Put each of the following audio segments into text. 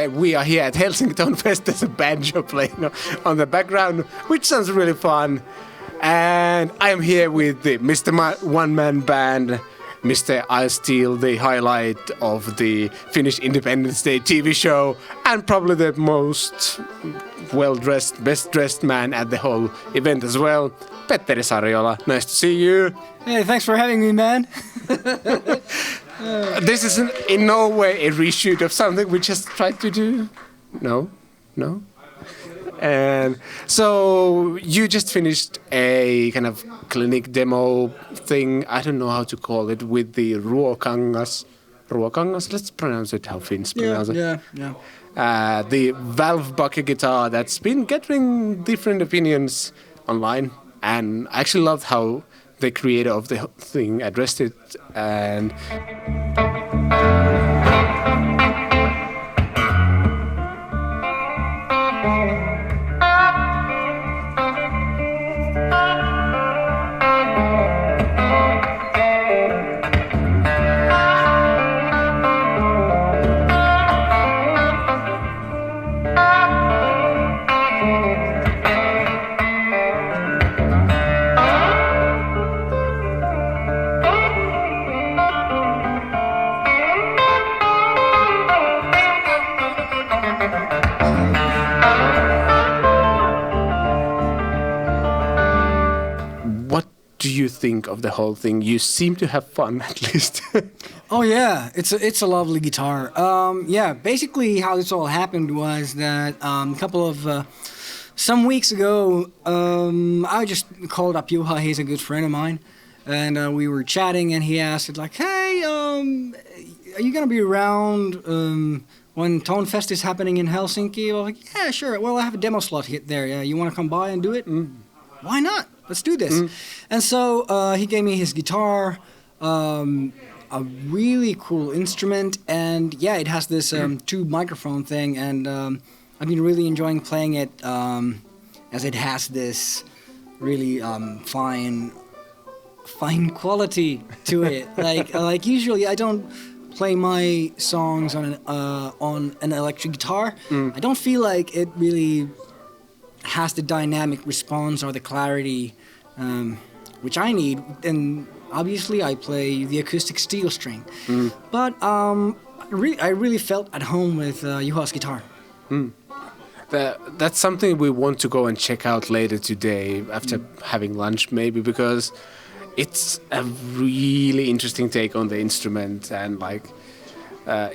why we are here at Helsinki Tonefest. There's a banjo playing on the background, which sounds really fun. And I am here with the Mr. One-Man Band, Mr. I'll Steal, the highlight of the Finnish Independence Day TV show, and probably the most well-dressed, best-dressed man at the whole event as well, Petteri Sariola. Nice to see you. Hey, thanks for having me, man. This is in no way a reshoot of something we just tried to do. No. And so you just finished a kind of clinic demo thing, I don't know how to call it, with the Ruokangas, let's pronounce it how Finns pronounce it. Yeah. The Valvebucker guitar that's been getting different opinions online, and I actually loved how the creator of the thing addressed it. And do you think of the whole thing? You seem to have fun, at least. Oh yeah, it's a lovely guitar. Basically how this all happened was that some weeks ago, I just called up Juha. He's a good friend of mine, and we were chatting, and he asked like, "Hey, are you gonna be around when Tonefest is happening in Helsinki?" Well, like, yeah, sure. Well, I have a demo slot there. Yeah, you want to come by and do it? Why not? Let's do this. And so he gave me his guitar, a really cool instrument, and yeah, it has this tube microphone thing, and I've been really enjoying playing it as it has this really fine quality to it. Like usually I don't play my songs on an electric guitar. I don't feel like it really has the dynamic response or the clarity which I need, and obviously I play the acoustic steel string. But I really felt at home with Juha's guitar. That's something we want to go and check out later today after having lunch maybe, because it's a really interesting take on the instrument, and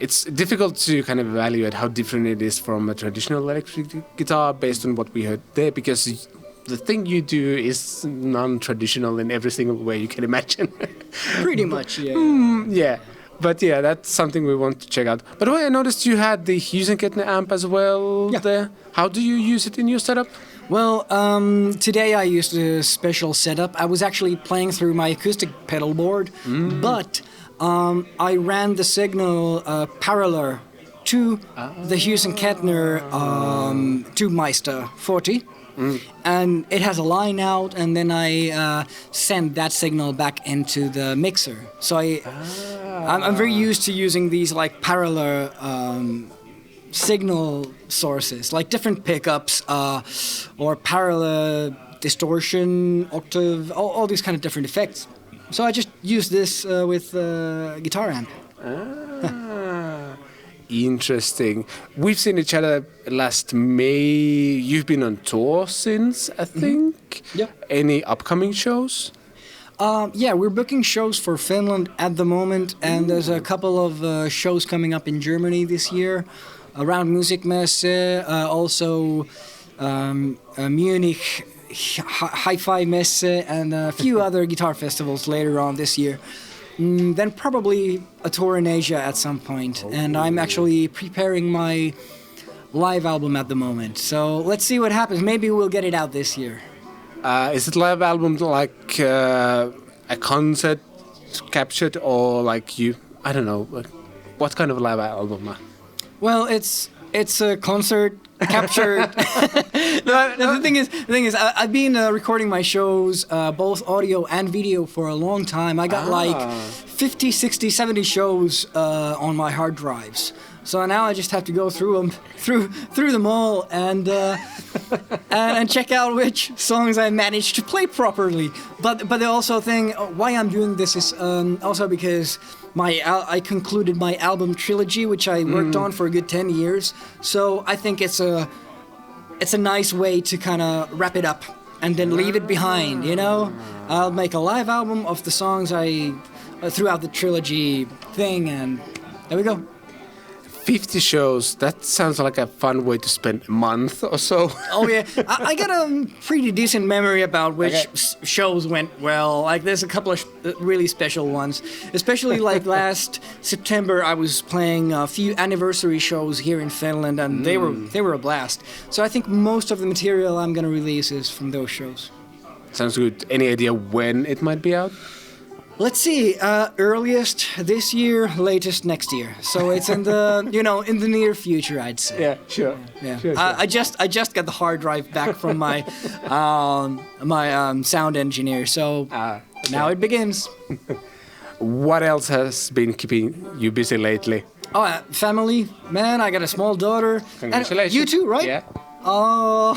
it's difficult to kind of evaluate how different it is from a traditional electric guitar based on what we heard there, because the thing you do is non-traditional in every single way you can imagine. Pretty much, yeah. Yeah. But yeah, that's something we want to check out. By the way, I noticed you had the Hughes&Kettner amp as well there. How do you use it in your setup? Well, today I used a special setup. I was actually playing through my acoustic pedal board, but I ran the signal parallel to the Hughes&Kettner Tubemeister 40. And it has a line out, and then I send that signal back into the mixer. So I'm very used to using these like parallel signal sources, like different pickups or parallel distortion, octave, all these kind of different effects. So I just use this with guitar amp. Interesting. We've seen each other last May. You've been on tour since, I think. Yeah. Any upcoming shows? Yeah, we're booking shows for Finland at the moment, and there's a couple of shows coming up in Germany this year, around Musikmesse, also Munich Hi-Fi Messe, and a few other guitar festivals later on this year. Then probably a tour in Asia at some point. And I'm actually preparing my live album at the moment. So let's see what happens. Maybe we'll get it out this year. Is it live album like a concert captured, or like I don't know, what kind of live album? Well, it's a concert captured. The thing is, I've been recording my shows, both audio and video, for a long time. I got like 50, 60, 70 shows on my hard drives. So now I just have to go through them, through them all, and check out which songs I managed to play properly. But the also thing why I'm doing this is also because I concluded my album trilogy, which I worked on for a good 10 years. So I think it's a nice way to kind of wrap it up and then leave it behind. You know, I'll make a live album of the songs I throughout the trilogy thing, and there we go. 50 shows, that sounds like a fun way to spend a month or so. Oh yeah, I got a pretty decent memory about which shows went well. Like there's a couple of really special ones. Especially like last September I was playing a few anniversary shows here in Finland, and they were a blast. So I think most of the material I'm going to release is from those shows. Sounds good. Any idea when it might be out? Let's see. Earliest this year, latest next year. So it's in the in the near future, I'd say. Yeah, sure. Yeah. Sure. I just got the hard drive back from my sound engineer. So now it begins. What else has been keeping you busy lately? Oh, family, man. I got a small daughter. Congratulations. And you too, right? Yeah. Oh,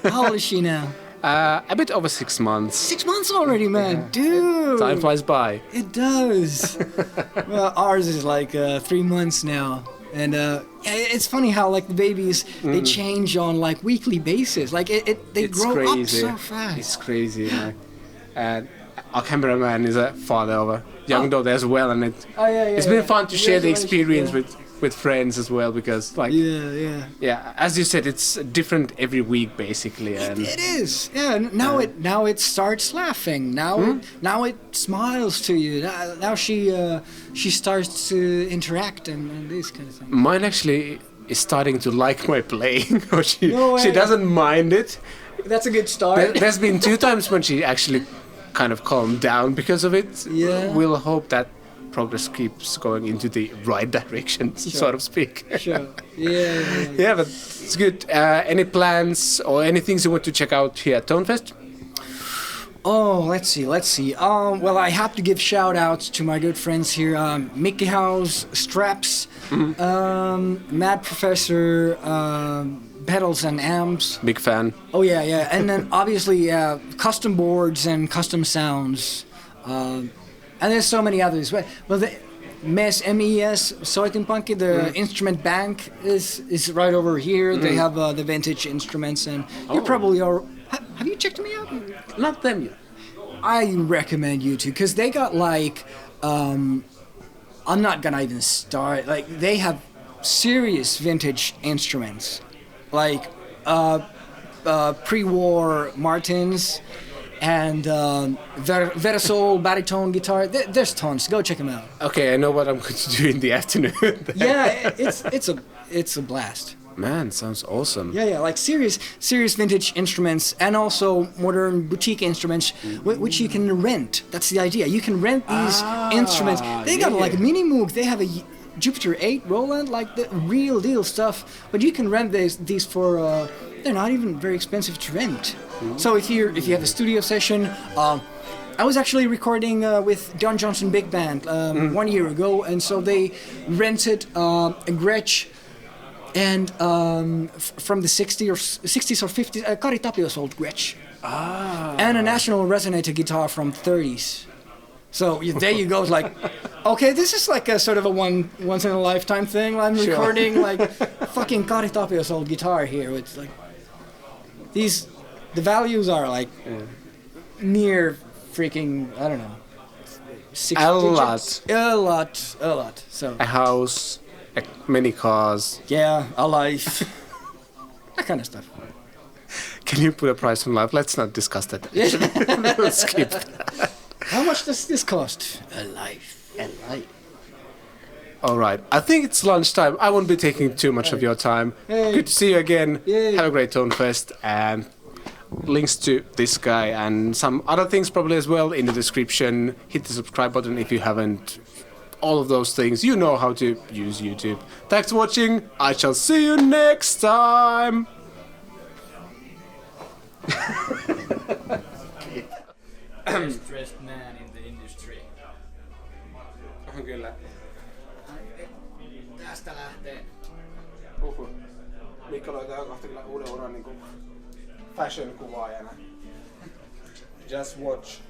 how old is she now? A bit over 6 months. 6 months already, man. Dude. Time flies by. It does. Well, ours is like 3 months now. And it's funny how like the babies, they change on like weekly basis. Like they grow crazy. up so fast. It's crazy. Like, and our cameraman is a father of a young daughter as well. And it's been fun to share the experience with friends as well, because like as you said, it's different every week basically, and it is now it starts laughing now it smiles to you now she starts to interact and this kind of thing. Mine actually is starting to like my playing, or she doesn't mind it. That's a good start. There's been 2 times when she actually kind of calmed down because of it. We'll hope that progress keeps going into the right direction, so to speak. Sure. Yeah. Yeah, but it's good. Any plans or any things you want to check out here at Tonefest? Oh, let's see. Well, I have to give shout outs to my good friends here. Mickey House, Straps, Mad Professor, pedals and amps. Big fan. Oh yeah. And then obviously custom boards and custom sounds. And there's so many others. Well, the MES, MES, Soitinpankki, the instrument bank is right over here. They have the vintage instruments, and you probably are. Have you checked me out? Not them yet. I recommend you to, because they got like, I'm not gonna even start. Like they have serious vintage instruments, like pre-war Martins. And Versol baritone guitar. There's tons. Go check them out. Okay, I know what I'm going to do in the afternoon. Yeah, it's a blast. Man, sounds awesome. Yeah, like serious vintage instruments, and also modern boutique instruments, which you can rent. That's the idea. You can rent these instruments. They got like a mini Moog. They have a Jupiter 8 Roland, like the real deal stuff. But you can rent these for. They're not even very expensive to rent. So if you have a studio session, I was actually recording with Don Johnson Big Band 1 year ago, and so they rented a Gretsch and from the 60s or 50s, Kari Tapio's old Gretsch, and a National Resonator guitar from 30s. So there you go. It's like, okay, this is like a sort of a once in a lifetime thing. I'm recording like fucking Kari Tapio's old guitar here. It's like the values are like near freaking, I don't know, 6 digits. A lot. So a house, many cars. Yeah, a life. That kind of stuff. Can you put a price on life? Let's not discuss that. Let's skip that. How much does this cost? A life. All right. I think it's lunchtime. I won't be taking too much of your time. Hey. Good to see you again. Yay. Have a great Tonefest, and links to this guy and some other things probably as well in the description. Hit the subscribe button if you haven't. All of those things. You know how to use YouTube. Thanks for watching. I shall see you next time. Best dressed man in the industry. Kyllä. Tästä lähtee. Mikko löytää kohta kyllä uuden uran niinku fashion-kuvaajana. Just watch.